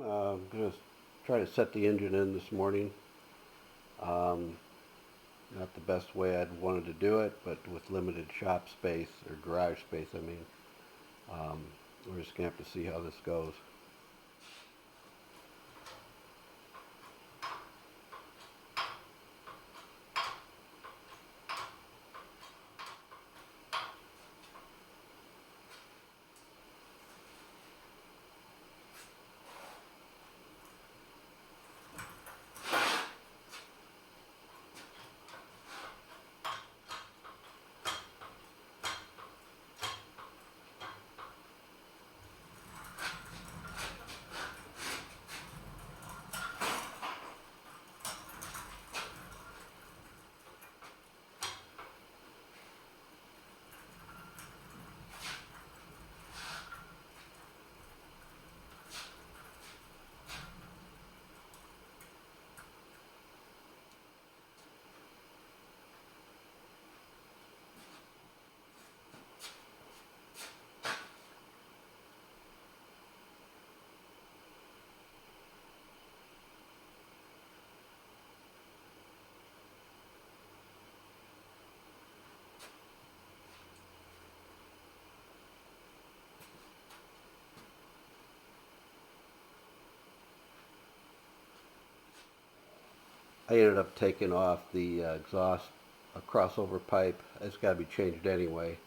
I'm going to try to set the engine in this morning. Um, Not the best way I'd wanted to do it, but with limited shop space, or garage space, I mean, um, we're just going to have to see how this goes. I ended up taking off the exhaust crossover pipe. It's got to be changed anyway,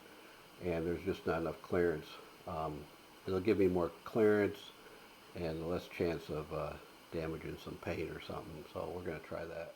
and there's just not enough clearance. Um, It'll give me more clearance and less chance of damaging some paint or something, so we're going to try that.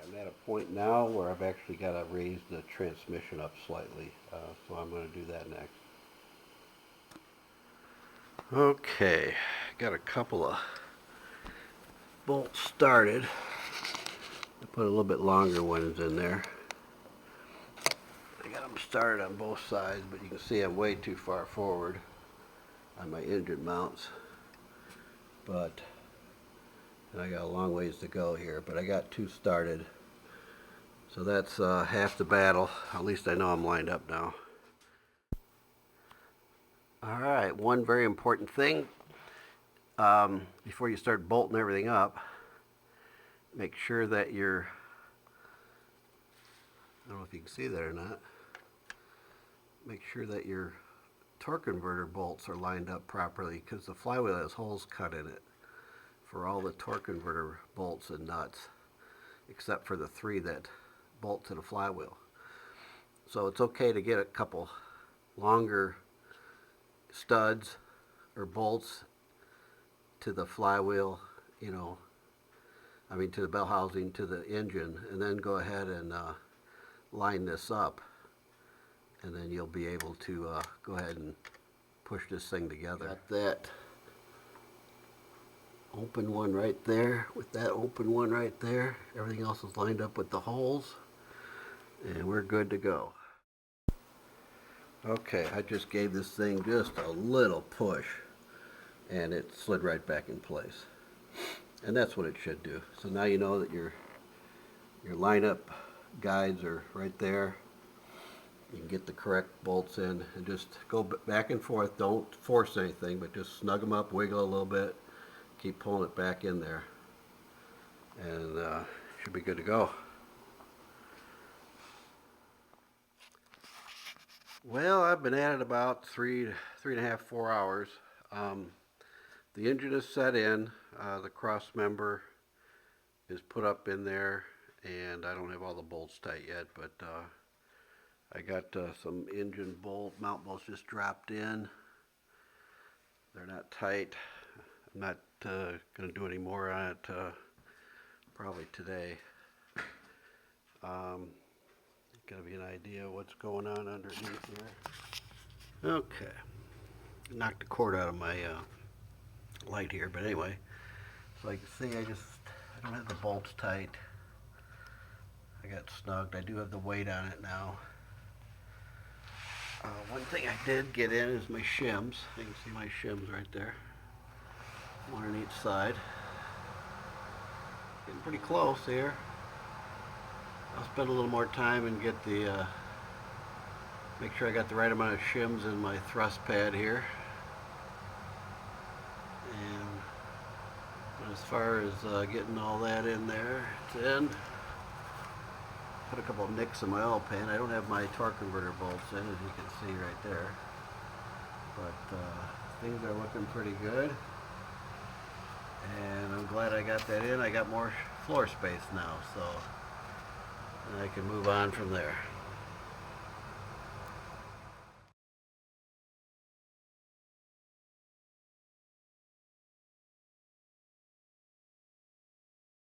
I'm at a point now where I've actually got to raise the transmission up slightly, so I'm going to do that next. Okay, got a couple of bolts started. I put a little bit longer ones in there. I got them started on both sides, but you can see I'm way too far forward on my engine mounts. But and I got a long ways to go here, but I got two started. So that's half the battle. At least I know I'm lined up now. All right, one very important thing before you start bolting everything up, make sure that I don't know if you can see that or not, make sure that your torque converter bolts are lined up properly because the flywheel has holes cut in it for all the torque converter bolts and nuts, except for the three that bolt to the flywheel. So it's okay to get a couple longer studs or bolts to the flywheel, you know, I mean to the bell housing, to the engine, and then go ahead and line this up, and then you'll be able to go ahead and push this thing together. Got that open one right there with that open one right there. Everything else is lined up with the holes, and we're good to go. Okay, I just gave this thing just a little push, and it slid right back in place. And that's what it should do. So now you know that your lineup guides are right there. You can get the correct bolts in and just go back and forth. Don't force anything, but just snug them up, wiggle a little bit, keep pulling it back in there, and should be good to go. Well, I've been at it about three and a half, 4 hours. Um, the engine is set in. The cross member is put up in there, and I don't have all the bolts tight yet, but I got some engine mount bolts just dropped in. They're not tight. I'm not going to do any more on it probably today. Gotta be an idea of what's going on underneath here. Okay, knocked the cord out of my light here, but anyway, so I can see I don't have the bolts tight. I got snugged. I do have the weight on it now. One thing I did get in is my shims. You can see my shims right there. One on each side. Getting pretty close here. I'll spend a little more time and get the, make sure I got the right amount of shims in my thrust pad here. And as far as getting all that in there, it's in. Put a couple of nicks in my oil pan. I don't have my torque converter bolts in, as you can see right there. But things are looking pretty good. And I'm glad I got that in. I got more floor space now, so I can move on from there.